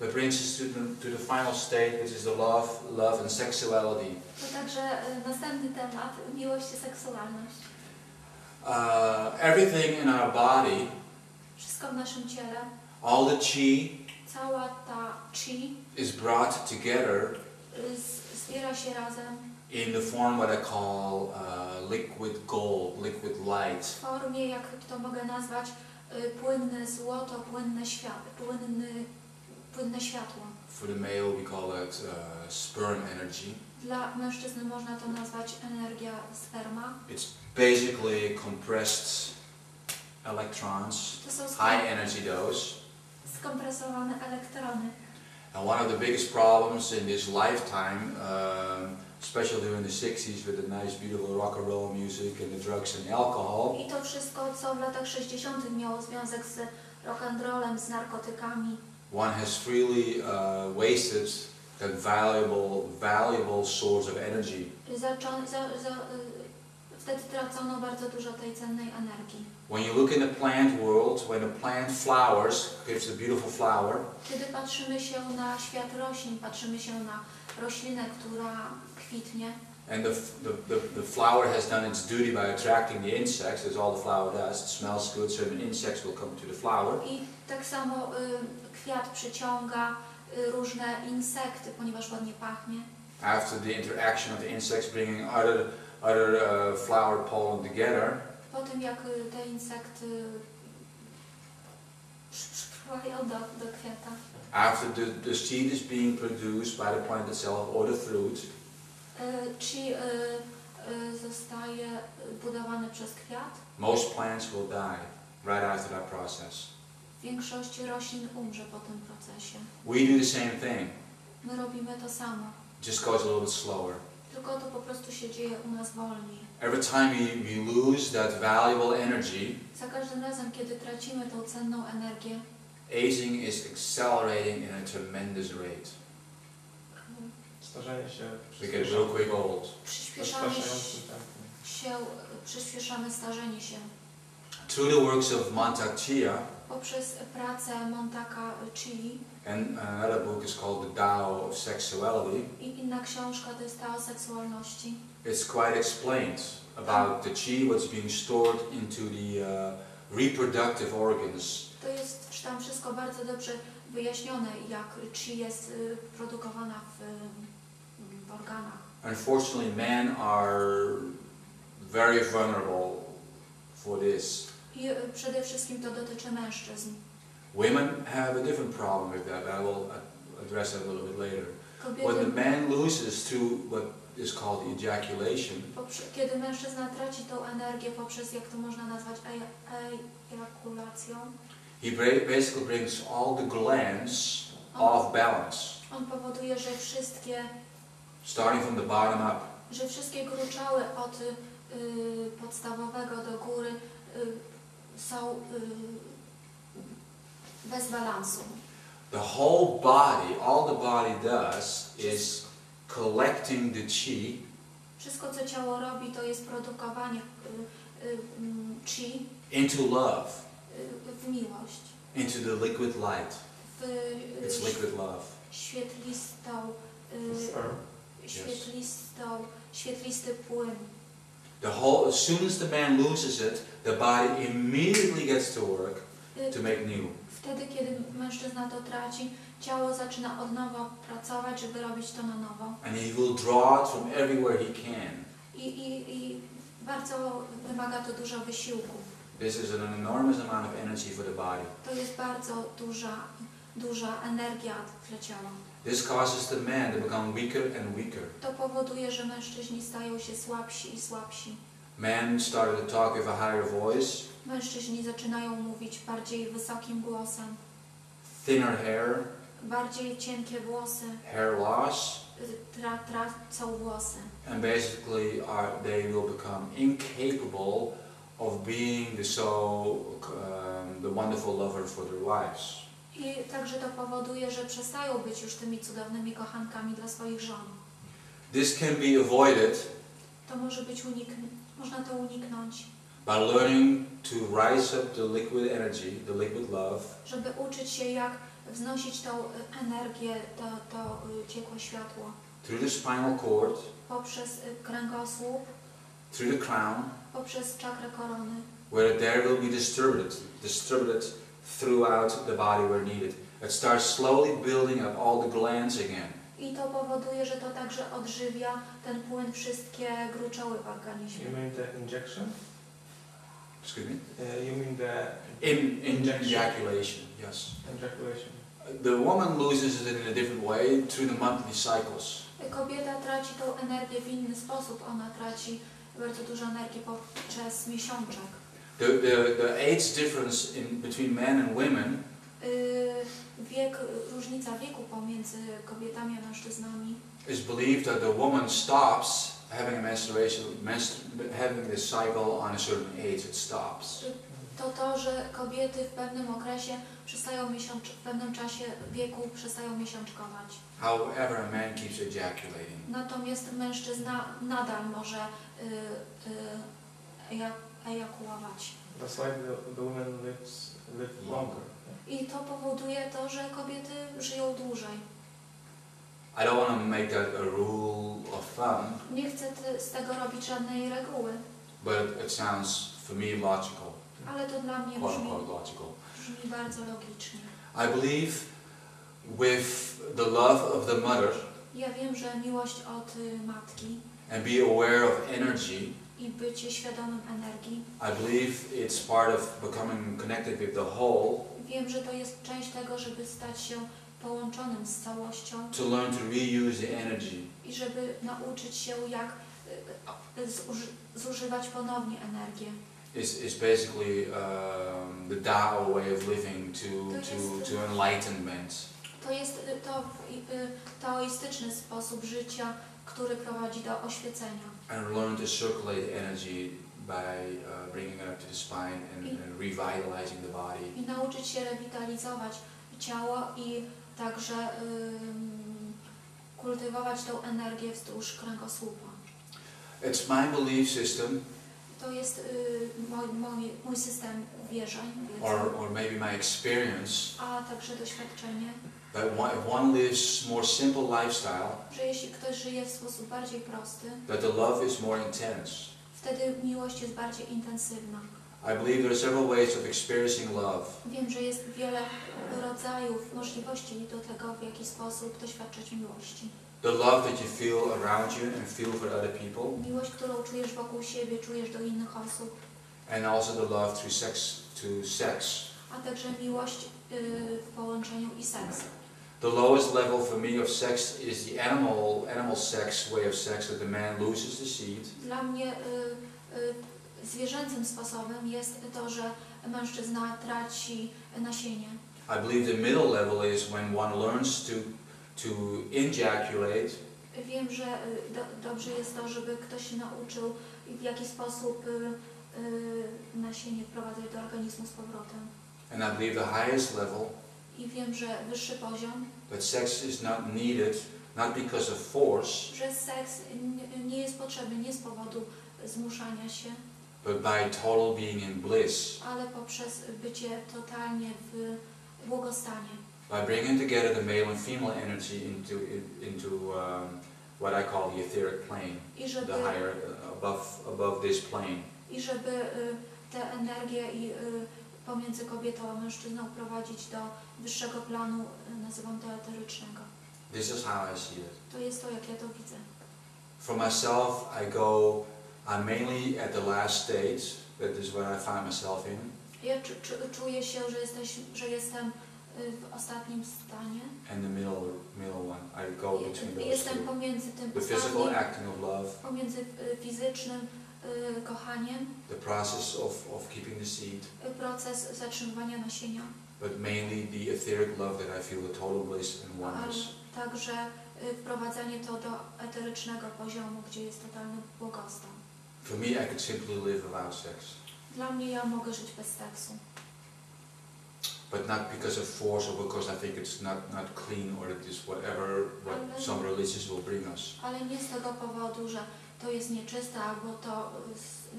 that brings us to the final state, which is the love and sexuality. To także następny temat, miłość i seksualność. Everything in our body, wszystko w naszym ciele, all the chi, cała ta chi is brought together zbiera się razem in the form what I call liquid gold, liquid light. w formie, jak to mogę nazwać, płynne złoto, płynne światło. For the male we call it sperm energy. Dla mężczyzny można to nazwać energia sperma. It's basically compressed electrons, high energy dose. Skompresowane elektrony. And one of the biggest problems in this lifetime, especially during the 60s with the nice beautiful rock and roll music and the drugs and the alcohol. I to wszystko, co w latach 60. miało związek z rock and rollem, z narkotykami. One has freely wasted that valuable source of energy. Wtedy tracono bardzo dużo tej cennej energii. When you look in the plant world, when a plant flowers, gives a beautiful flower. Kiedy patrzymy się na świat roślin, patrzymy się na roślinę, która kwitnie. And the flower has done its duty by attracting the insects, as all the flower does. It smells good, certain insects will come to the flower. I tak samo kwiat przyciąga różne insekty, ponieważ ładnie pachnie. After the interaction of the insects bringing other flower pollen together, po tym jak te insekty przypływają do kwiata. After the seed is being produced by the plant itself or the fruit, chi zostaje budowany przez kwiat. Most plants will die right after that process. Większość roślin umrze po tym procesie. We do the same thing. My robimy to samo. Just goes a little bit slower. Tylko to po prostu się dzieje u nas wolniej. Every time we lose that valuable energy, za każdym razem, kiedy tracimy tą cenną energię, aging is accelerating in a tremendous rate. Starzenie się. We get real quick old. Przyspieszamy starzenie się. Through the works of Mantak Chia, poprzez pracę Montaka Chi, and another book is called The Tao of Sexuality. I inna książka to jest Tao seksualności. It's quite explained about the chi, what's being stored into the reproductive organs. To jest tam wszystko bardzo dobrze wyjaśnione, jak chi jest produkowana w organach. Unfortunately, men are very vulnerable for this. I przede wszystkim to dotyczy mężczyzn. Women have a different problem with that. I will address that a little bit later. Kobiety, when the man loses through what is called ejaculation, kiedy mężczyzna traci tą energię poprzez, jak to można nazwać, ejakulacją, he basically brings all the glands off balance. On powoduje, że wszystkie, starting from the bottom up, że wszystkie gruczoły od podstawowego do góry są bez balansu. The whole body, all the body does is collecting the chi. Wszystko, co ciało robi, to jest produkowanie chi into love, w miłość, into the liquid light. It's liquid love. Świetlisty płyn. As soon as the man loses it, the body immediately gets to work to make new. Wtedy, kiedy mężczyzna to traci, ciało zaczyna od nowa pracować, żeby robić to na nowo. And he will draw it from everywhere he can. I bardzo wymaga to dużo wysiłku. This is an enormous amount of energy for the body. To jest bardzo duża energia dla ciała. This causes the man to become weaker and weaker. To powoduje, że mężczyźni stają się słabsi i słabsi. Men started to talk with a higher voice. Mężczyźni zaczynają mówić bardziej wysokim głosem. Thinner hair. Bardziej cienkie włosy. Hair loss. Tracą włosy. And basically they will become incapable of being the wonderful lover for their wives. I także to powoduje, że przestają być już tymi cudownymi kochankami dla swoich żon. This can be avoided. To może być można to uniknąć. By learning to rise up the liquid energy, the liquid love. Żeby uczyć się, jak wznosić tą energię, to ciekłe światło through the spinal cord, poprzez kręgosłup, through the crown, poprzez czakrę korony, where there will be distributed throughout the body where needed. It starts slowly building up all the glands again. I to powoduje, że to także odżywia ten płyn wszystkie gruczoły w organizmie. You mean the injection? Excuse me? You mean the Ejaculation, yes. ejaculation? The woman loses it in a different way through the monthly cycles. Kobieta traci tą energię w inny sposób. Ona traci bardzo dużo energii poprzez miesiączek. The age difference between men and women Różnica wieku pomiędzy kobietami a mężczyznami is believed that the woman stops having a menstruation, having this cycle on a certain age. It stops. to, że kobiety w pewnym okresie w pewnym czasie wieku przestają miesiączkować. However, a man keeps ejaculating. Natomiast mężczyzna nadal może ejakulować. That's why the women live longer. I to powoduje to, że kobiety żyją dłużej. I don't want to make that a rule of thumb. Nie chcę z tego robić żadnej reguły. But it sounds, for me, logical. Ale to dla mnie Quote unquote logical. brzmi bardzo logicznie. I believe with the love of the mother Ja wiem, że miłość od matki and be aware of energy, i bycie świadomym energii. I believe it's part of becoming connected with the whole. Wiem, że to jest część tego, żeby stać się połączonym z całością. To learn to reuse the energy. I żeby nauczyć się, jak zużywać ponownie energię. Is basically the Tao way of living to enlightenment. To jest taoistyczny sposób życia, który prowadzi do oświecenia. And learn to circulate energy by bringing it up to the spine and revitalizing the body. I nauczyć się rewitalizować ciało i także kultywować tą energię wzdłuż kręgosłupa. It's my belief system. To jest mój system wierzeń, or maybe my experience, a także doświadczenie, that if one lives more simple lifestyle, że jeśli ktoś żyje w sposób bardziej prosty, that the love is more intense. wtedy miłość jest bardziej intensywna. I believe there are several ways of experiencing love. Wiem, że jest wiele rodzajów, możliwości do tego, w jaki sposób doświadczać miłości. The love that you feel around you and feel for other people. Miłość, którą czujesz wokół siebie, czujesz do innych osób. And also the love through sex. A także miłość w połączeniu i seks. The lowest level for me of sex is the animal sex way of sex, that the man loses the seed. Dla mnie zwierzęcym sposobem jest to, że mężczyzna traci nasienie. I believe the middle level is when one learns to ejaculate. Wiem, że dobrze jest to, żeby ktoś się nauczył, w jaki sposób nasienie wprowadzać do organizmu z powrotem. And I believe the highest level, I wiem, że wyższy poziom, that sex is not needed, not because of force, że seks nie jest potrzebny nie z powodu zmuszania się, but by total being in bliss. ale poprzez bycie totalnie w błogostanie. By bringing together the male and female energy into what I call the etheric plane, I żeby, the higher, above this plane. I żeby tę energię pomiędzy kobietą a mężczyzną prowadzić do wyższego planu, nazywam to eterycznego. This is how I see it. To jest to, jak ja to widzę. For myself, I'm mainly at the last stage. That is where I find myself in. Ja czuję się, że jestem w ostatnim stanie. And the middle one. I go between those Jestem two. pomiędzy tym The physical acting of love. pomiędzy fizycznym kochaniem, The process of keeping the seed. Proces zatrzymywania nasienia. But mainly the etheric love that I feel, the total bliss and oneness. Ale także wprowadzanie to do eterycznego poziomu, gdzie jest totalny błogostan. For me, I could simply live without sex. Dla mnie ja mogę żyć bez seksu. But not because of force or because I think it's not clean or it is what some religions will bring us. Ale nie z tego powodu, że to jest nieczyste albo to,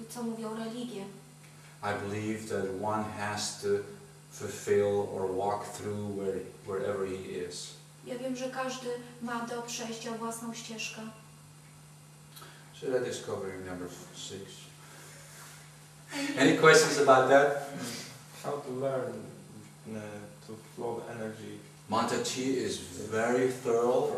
co mówią religie. I believe that one has to fulfill or walk through wherever he is. Ja wiem, że każdy ma do przejścia własną ścieżkę. So that is covering number 6. Any questions about that? How to learn to flow the energy? Mantra Chi is very thorough.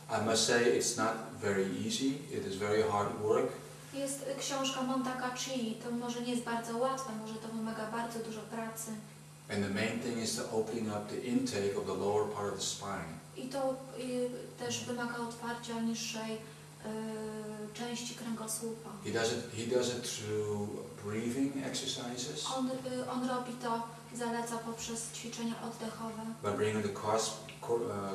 I must say it's not very easy. It is very hard work. Jest książka Montaka Chi, to może nie jest bardzo łatwe, może to wymaga bardzo dużo pracy. And the main thing is to opening up the intake of the lower part of the spine. I to też wymaga otwarcia niższej części kręgosłupa. He does it through breathing exercises. On robi to, zaleca poprzez ćwiczenia oddechowe. By bringing the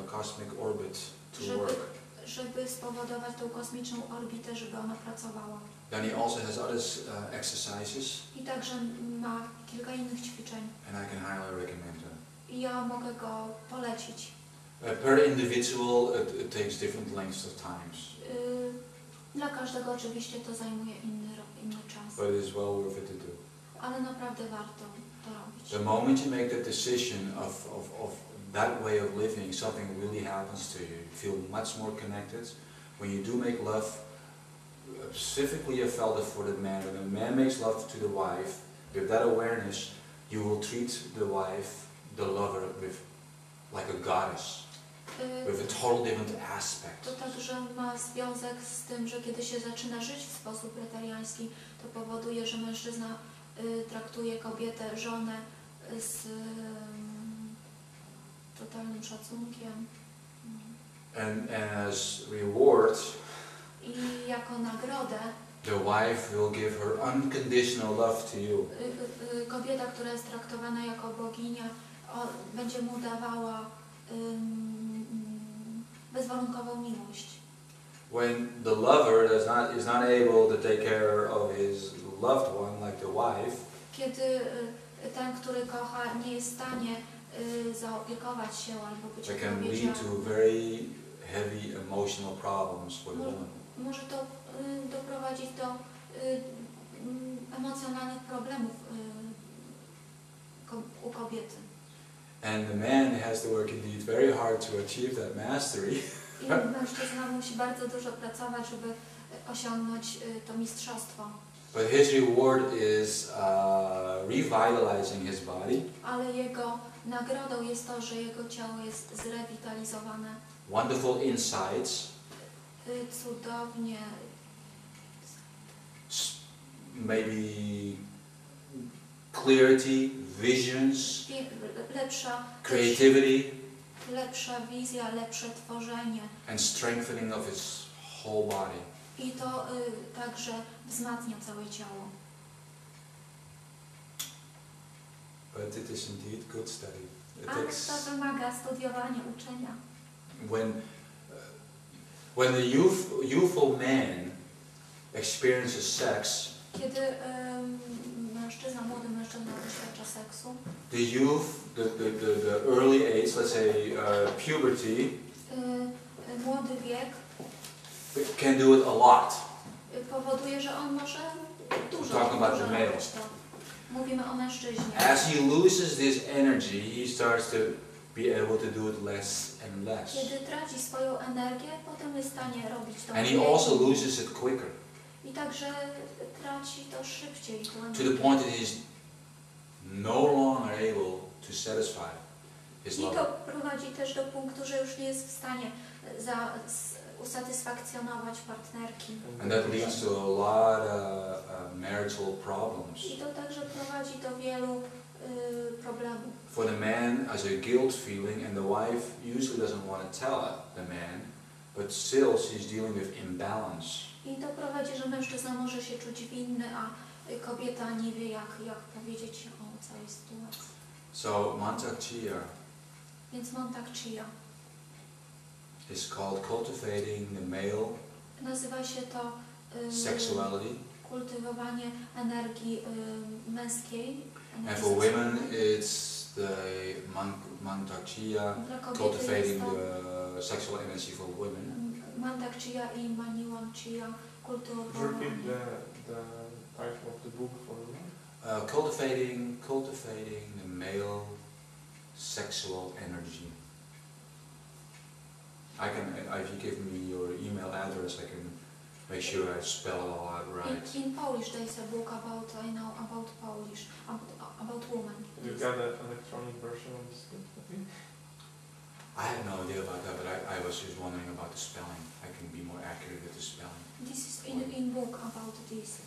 cosmic orbit to work. Żeby spowodować tą kosmiczną orbitę, żeby ona pracowała. Then he also has other exercises. I także ma kilka innych ćwiczeń. And I can highly recommend them. I ja mogę go polecić. Per individual, it takes different lengths of times. Dla każdego oczywiście to zajmuje inny czas. But it is well worth it to do. Ale naprawdę warto to robić. The moment you make that decision of that way of living, something really happens to you. You feel much more connected. When you do make love, specifically I felt it for the man. When a man makes love to the wife, with that awareness, you will treat the wife, the lover, with like a goddess. With a total different aspect. To także ma związek z tym, że kiedy się zaczyna żyć w sposób letariański, to powoduje, że mężczyzna traktuje kobietę, żonę z totalnym szacunkiem. And as reward, i jako nagrodę the wife will give her unconditional love to you. Kobieta, która jest traktowana jako boginia, będzie mu dawała bezwarunkową miłość. When the lover is not able to take care of his loved one, like the wife, kiedy ten, który kocha, nie jest w stanie zaopiekować się albo być it can lead odpowiedzialny, to very heavy emotional problems for the woman. może to doprowadzić do emocjonalnych problemów u kobiety. And the man has to work indeed very hard to achieve that mastery. I mężczyzna musi bardzo dużo pracować, żeby osiągnąć to mistrzostwo. But his reward is revitalizing his body. Ale jego nagrodą jest to, że jego ciało jest zrewitalizowane. Wonderful insights. Cudownie. Maybe clarity, visions, lepsza creativity, lepsza wizja, lepsze tworzenie. and strengthening of his whole body. I to także wzmacnia całe ciało. But it is indeed good study. Ale to wymaga studiowania, uczenia. When the youthful man experiences sex, Kiedy młody mężczyzna doświadcza seksu, the early age, let's say puberty, młody wiek can do it a lot. powoduje, że on może dużo Talking about the male. robić to. Mówimy o mężczyźnie. As he loses this energy, he starts to be able to do it less and less. Kiedy traci swoją energię, potem jest w stanie robić to And he mniej. also loses it quicker, I także traci to szybciej. to the point that he is no longer able to satisfy his I to lover. prowadzi też do punktu, że już nie jest w stanie usatysfakcjonować partnerki. And that leads to a lot of marital problems. I to także prowadzi do wielu problemów. For the man, as a guilt feeling, and the wife usually doesn't want to tell the man, but still she's dealing with imbalance. I to prowadzi, że mężczyzna może się czuć winny, a kobieta nie wie, jak powiedzieć o całej sytuacji. So Mantak Chia Więc Montak Chia is called cultivating the male nazywa się to sexuality, kultywowanie energii męskiej. and for women it's the Mantak Chia, Dla kobiety cultivating jest to the sexual energy for women. Mantak Chia i Maniwan Chia, kultywowanie. Repeat the title of the book for women. Cultivating the male sexual energy. If you give me your email address, I can make sure I spell it all out right. In Polish there is a book about, I know, about Polish, about women. You got an electronic version of this book? Okay. I had no idea about that, but I was just wondering about the spelling. I can be more accurate with the spelling. This is in book about this.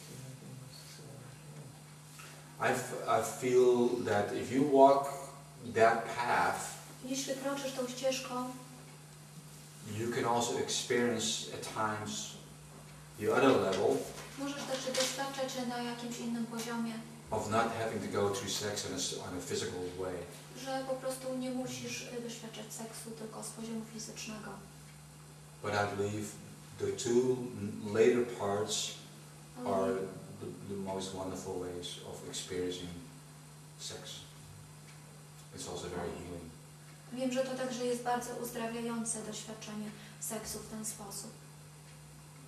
I feel that if you walk that path, Jeśli kroczysz tą ścieżką, you can also experience at times the other level możesz też doświadczać na jakimś innym poziomie, of not having to go through sex on a physical way. że po prostu nie musisz doświadczać seksu tylko z poziomu fizycznego. But I believe the two later parts are the most wonderful ways of experiencing sex. It's also very healing. Wiem, że to także jest bardzo uzdrawiające doświadczenie seksu w ten sposób.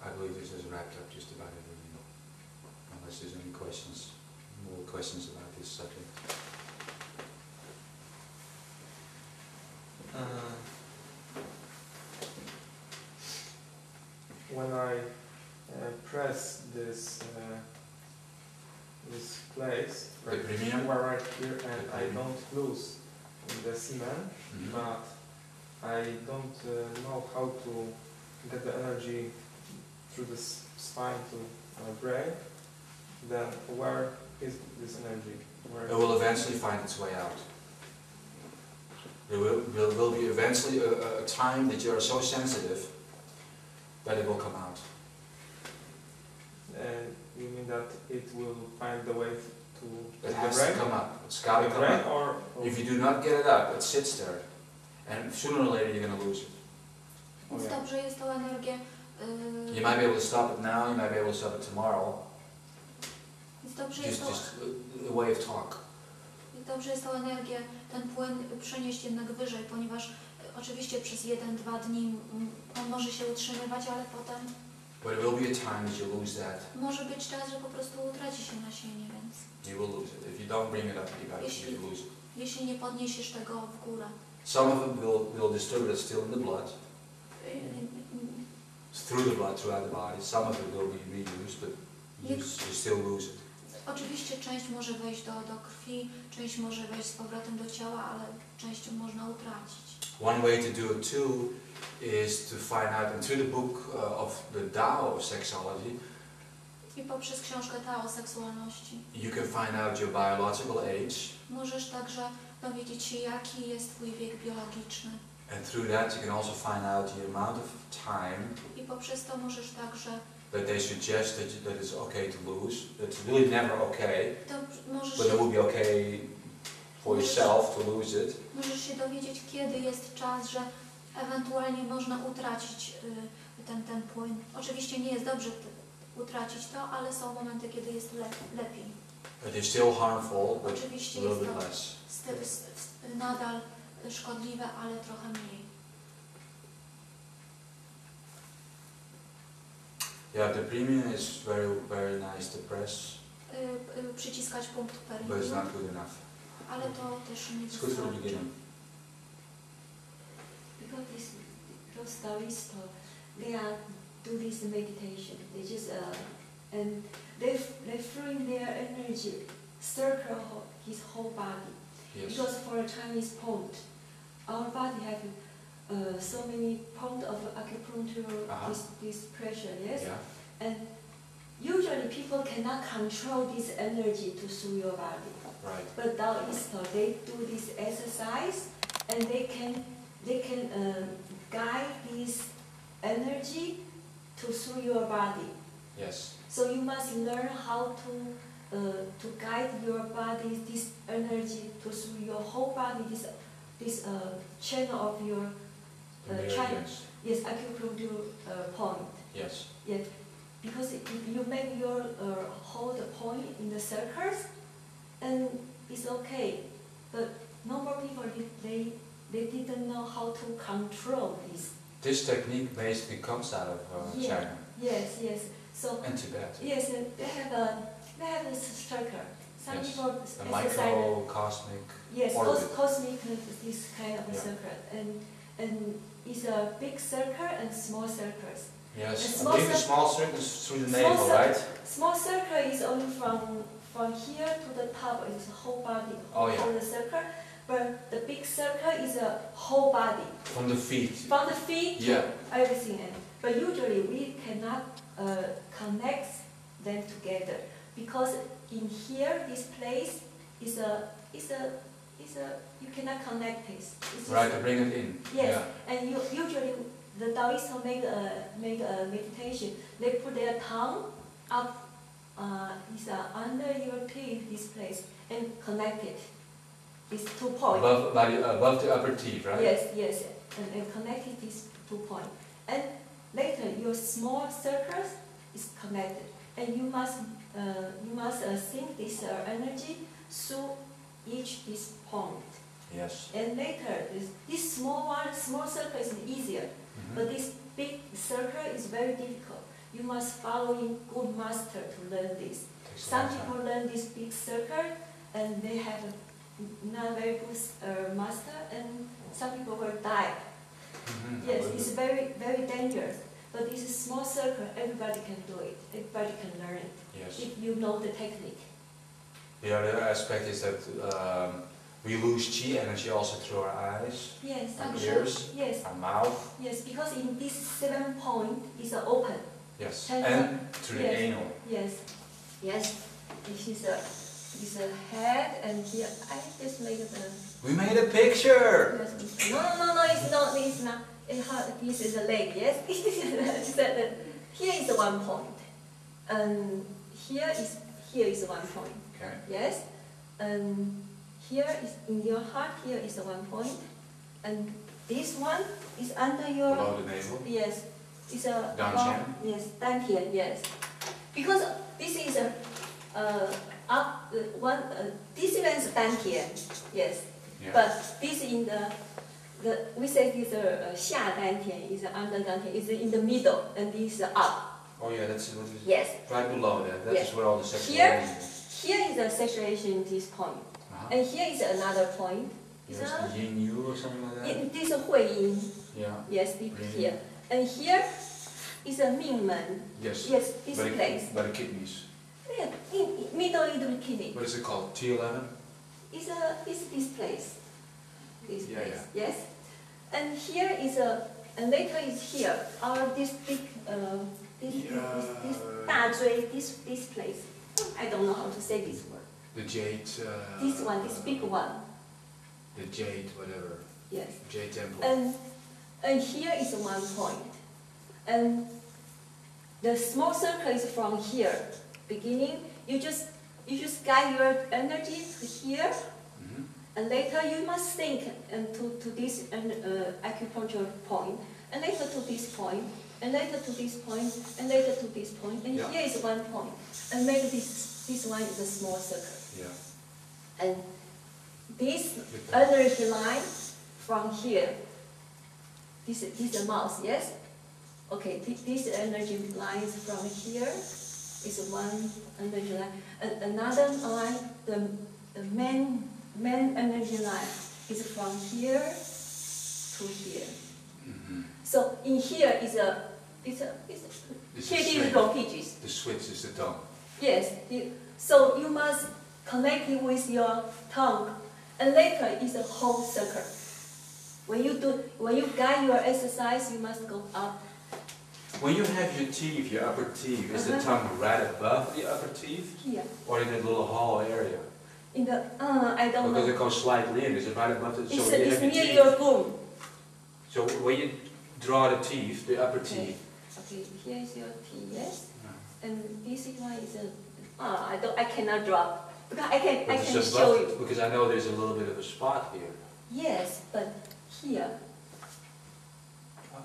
I believe this has wrapped up just about everything. Unless there's any more questions about this subject. When I press this place right here, and I don't lose the semen, but I don't know how to get the energy through the spine to brain, then where is this energy? It will eventually find its way out. There will be eventually a time that you are so sensitive that it will come out. You mean that it will find the way to It the has brain? to come up. It's got to come brain, up. or If you do not get it up, it sits there. And sooner or later you're going to lose it. Więc dobrze jest tą energię. You might be able to stop it now, you might be able to stop it tomorrow. Więc dobrze jest Just a way of talk. Dobrze jest tą energię, ten płyn przenieść jednak wyżej, ponieważ oczywiście przez 1-2 dni on może się utrzymywać, ale potem But it will be a time that you lose that. może być czas, że po prostu utraci się nasienie, więc You will lose it. If you don't bring it up, you lose it. Jeśli nie podniesiesz tego w górę. Some of it will distribute it still in the blood. Through the blood, throughout the body. Some of it will be reused, but you still lose it. Oczywiście część może wejść do krwi, część może wejść z powrotem do ciała, ale część można utracić. One way to do it too is to find out, and through the book of the Tao of Sexology, I poprzez książkę Tao o seksualności you can find out your biological age. możesz także dowiedzieć się, jaki jest twój wiek biologiczny. And through that you can also find out the amount of time I poprzez to możesz także that they suggest that it's okay to lose. It's really never okay, możesz but it will be okay for yourself to lose it. Możesz się dowiedzieć, kiedy jest czas, że ewentualnie można utracić ten płyn. Oczywiście nie jest dobrze utracić to, ale są momenty, kiedy jest lepiej. It is still harmful, but Oczywiście a little jest bit to less. nadal szkodliwe, ale trochę mniej. Yeah, the premium is very nice to press, Przyciskać punkt but it's perium, not good enough. ale to też nie It's good for the wystarczy. beginning. Because those Taoists, they do this meditation. They just and they flowing their energy circle his whole body. Yes. Because for a Chinese point, our body have so many point of acupuncture, this pressure, yes. Yeah. And usually people cannot control this energy to through your body. Right. But Taoists, they do this exercise, and they can guide this energy through your body. Yes. So you must learn how to guide your body, this energy through your whole body, this channel of your channel. Yes, acupuncture point. Yes. Yes, because if you make your hold point in the circles, and it's okay. But normal people, they didn't know how to control this. This technique basically comes out of China Yes. So and Tibet. yes, they have a circle. Some Yes. people A exercise. microcosmic Yes, orbit. cosmic this kind of a Yeah. circle, and it's a big circle and small circles. Yes, A I small believe the cir- small circle is through the Small navel, cir- right? Small circle is only from here to the top. It's the whole body Oh, yeah. of the circle, but the big circle is a whole body From the feet. from the feet Yeah. to everything. But usually we cannot connect them together because in here this place is a you cannot connect this. It's Right, just- to bring it in. Yes, Yeah. and usually the Taoists make a meditation. They put their tongue up, under your teeth, this place, and connect it. These 2 points. Above the upper teeth, right? Yes, and connect it these 2 points. And later your small circles is connected, and you must sink this energy through this point. Yes. And later, this small circle is easier, Mhm. but this big circle is very difficult. You must follow in good master to learn this. Takes a Some long time. people learn this big circle and they have not very good master, and some people will die. Mhm, I Yes, believe it's it. very, very dangerous. But this is small circle, everybody can do it. Everybody can learn it Yes. if you know the technique. The other aspect is that we lose chi energy also through our eyes, Yes, our Actually, ears, yes, our mouth. yes. Because in this 7 point is open. Yes. And, And through the yes. anal. Yes, yes. This is a head, and here I just made the. We made a picture! No, it's not. It's not. This is a leg. Yes, here is 1 point, and here is 1 point. Okay. Yes, and here is in your heart. Here is 1 point, and this one is under your. Below the navel. Yes, it's a. Dantian? Yes, dantian. Yes, because this is a up one. This is dantian. Yes, Yeah. but this in the we say this 下丹田 is under dantian, is in the middle, and this is up. Oh yeah, that's what is Yes. right below that. That's Yes. where all the sexual Here? energy is. Here is the saturation, this point, Uh-huh. and here is another point. Is Yes, the yin yu or something like that. this is Hui Yin. Yeah. Yes, Really? here, and here is a Ming Men. Yes. Yes, this By the- place. By the kidneys. Yeah, in middle is the kidney. What is it called? T11? Is this place. This Yeah, place. Yes, and here is and later is here. This big this 大椎 this place. I don't know how to say this word. The jade. This one, this big one. The jade, whatever. Yes. Jade temple. And here is 1 point. And the small circle is from here. Beginning, you just guide your energy to here, Mhm. and later you must think to this acupuncture point, and later to this point, and later to this point, and later to this point, and Yeah. here is 1 point, and maybe this one is a small circle, Yeah. and this With the- energy line from here. This is the mouth, yes? Okay, this energy line is from here. Is 1 energy line. And another line, the main energy line is from here to here. Mhm. So in here is This here is is switch. blockages. The switch is the tongue. Yes. So you must connect it with your tongue, and later is a whole circle. When you guide your exercise, you must go up. When you have your teeth, your upper teeth, is the Uh-huh. tongue right above the upper teeth? Here. Or in that little hollow area? In the I don't Because know. it goes slightly in. Is it right above the It's, so when you it's have near your your teeth? gum. So when you draw the teeth, the upper Okay. teeth. Okay, here is your T, yes? Yeah. And this one is I cannot draw. Because I But can it's just show above- you. Because I know there's a little bit of a spot here. Yes, but here,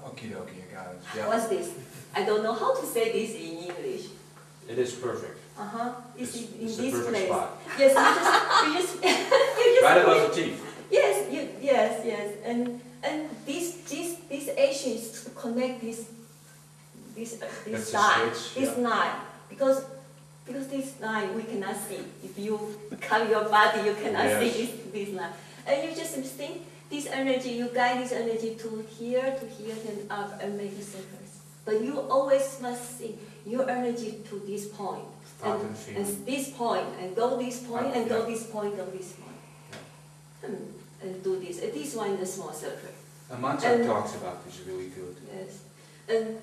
Okay, I got it. Yeah. what's this? I don't know how to say this in English. It is perfect. It's in It's the this perfect place. spot. Yes, you just you just Right above the teeth. Yes, yes, and this action is to connect this That's the line, switch, this yeah. line, because because this line we cannot see. If you cover your body, you cannot Yes. see this line. And you just think this energy, you guide this energy to here, and up, and make circles. But you always must think your energy to this point, Thought and feeling. and this point, and go this point, and go Yeah. this point, go this point. And do this. And this one in a small circle. And mantra talks about this really good. Yes. And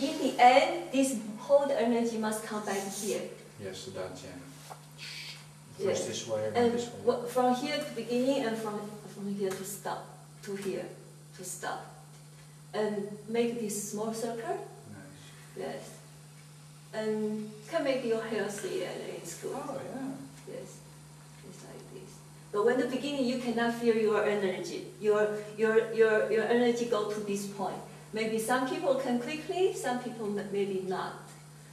in the end, this whole energy must come back here. Yes, the Dantian. Yes. First this way and And this way. from here to beginning, and from here to stop, to here, to stop. And make this small circle. Nice. Yes. And can make you healthy and it's good. Oh, yeah. Yes. It's like this. But when the beginning, you cannot feel your energy. Your energy go to this point. Maybe some people can quickly, some people maybe not.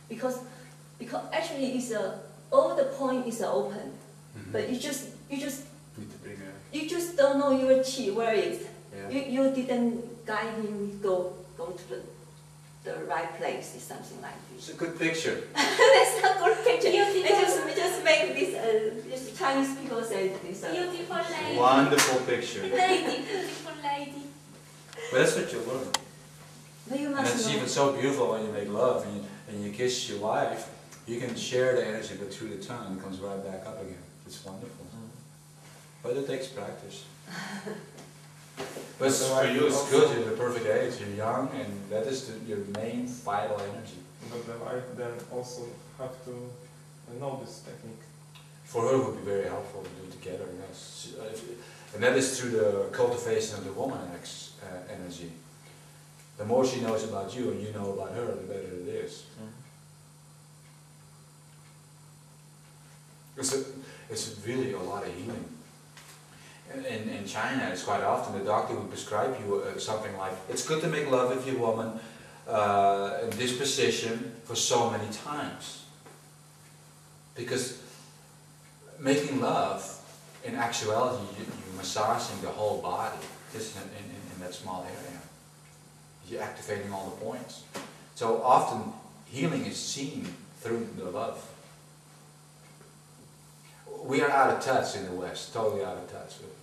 Because actually it's all the point is open. Mhm. But you just Need to bring a... you just don't know your chi where is. Yeah. You didn't guide him go to the right place. It's something like this. It's a good picture. That's not good picture. Beautiful. We just make this. Just Chinese people say this. Beautiful lady. Wonderful picture. Lady, beautiful lady. But that's what you learn. But you And must it's know. even so beautiful when you make love and you kiss your wife. You can share the energy, but through the tongue it comes right back up again. It's wonderful. But it takes practice. But for you it's good, you're the perfect age, you're young, and that is your main vital energy. But the wife then also have to know this technique. For her it would be very helpful to do it together, yes. And that is through the cultivation of the woman energy. The more she knows about you and you know about her, the better it is. It's really a lot of healing. In China, it's quite often the doctor would prescribe you something like, it's good to make love with your woman in this position for so many times. Because making love, in actuality, you're massaging the whole body, just in that small area. You're activating all the points. So often, healing is seen through the love. We are out of touch in the West, totally out of touch with it.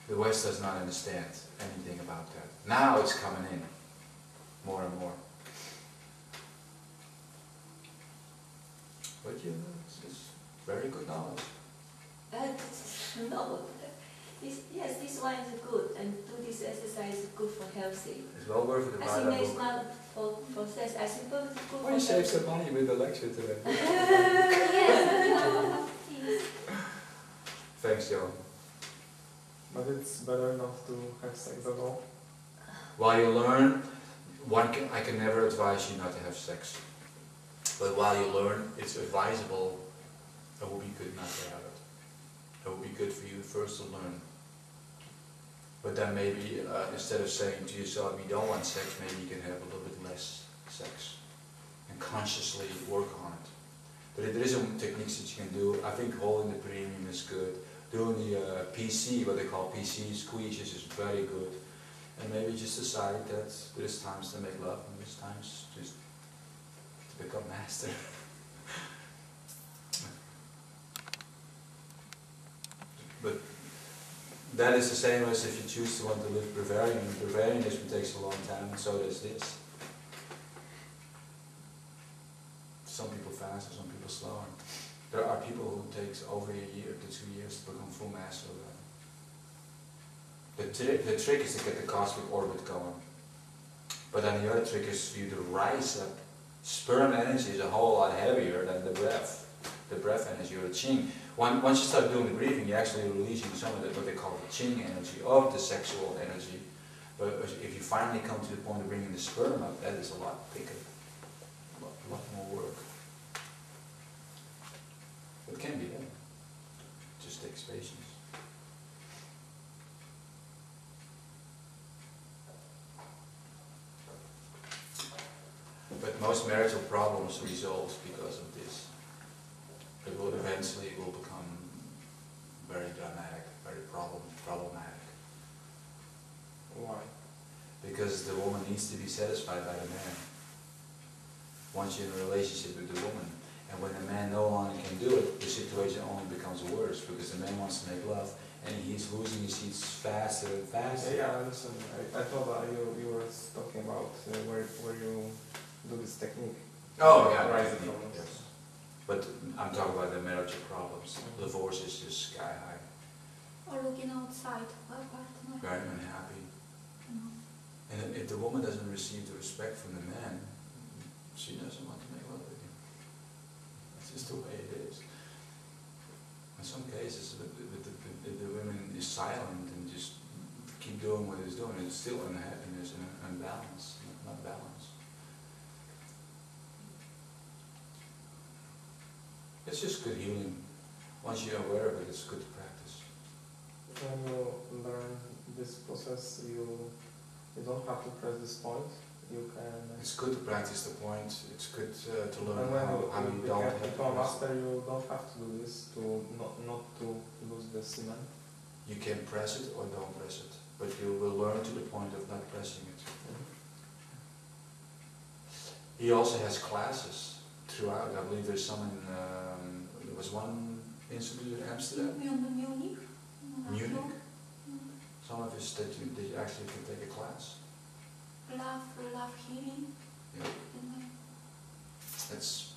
The West does not understand anything about that. Now it's coming in, more and more. But you know, it's very good knowledge. No. Yes, this one is good, and do this exercise is good for healthy. It's well worth it to I buy think that it's book. not for sex. I think it's good Why for you save healthy. some money with the lecture today? Yes, please. Thanks, Joe. But it's better not to have sex at all. While you learn, I can never advise you not to have sex. But while you learn, it's advisable, it will be good not to have it. It will be good for you first to learn. But then maybe instead of saying to yourself you don't want sex, maybe you can have a little bit less sex. And consciously work on it. But there is some techniques that you can do. I think holding the premium is good. Doing the PC, what they call PC squeezes, is very good. And maybe just decide that there's times to make love and there's times just to become master. But that is the same as if you choose to want to live Bavarian. Bavarianism takes a long time, and so does this. Some people faster, some people slower. There are people who it takes over a year to 2 years to become full master of that. The trick is to get the cosmic orbit going. But then the other trick is for you to rise up. Sperm energy is a whole lot heavier than the breath energy or the qing. Once you start doing the breathing, you're actually releasing some of what they call the qing energy of the sexual energy. But if you finally come to the point of bringing the sperm up, that is a lot thicker, a lot more work. It can be done. It just takes patience. But most marital problems result because of this. It will eventually become very dramatic, very problematic. Why? Because the woman needs to be satisfied by the man. once you're in a relationship with the woman. And when the man no longer can do it, the situation only becomes worse because the man wants to make love and he's losing his seats faster and faster. Yeah, listen, I thought you were talking about where you do this technique. Oh, yeah, Rise technique, from this. yes. But I'm talking about the marital problems. Divorce is just sky high. Or looking outside for a partner. Very unhappy. No. And if the woman doesn't receive the respect from the man, she doesn't want to make love with him. It's just the way it is. In some cases, if the woman is silent and just keep doing what it's doing, it's still unhappiness and unbalance, not balance. It's just good healing. Once you're aware of it, it's good to practice. When you learn this process, you don't have to press this point. You can. It's good to practice the point. It's good to learn And when how you don't have to become a press. master, you don't have to do this to not to lose the semen. You can press it or don't press it, but you will learn to the point of not pressing it. He also has classes throughout. I believe there's some in. There was one institute in Amsterdam. Munich? Munich. Some of his that you actually can take a class. Love healing. Yeah. That's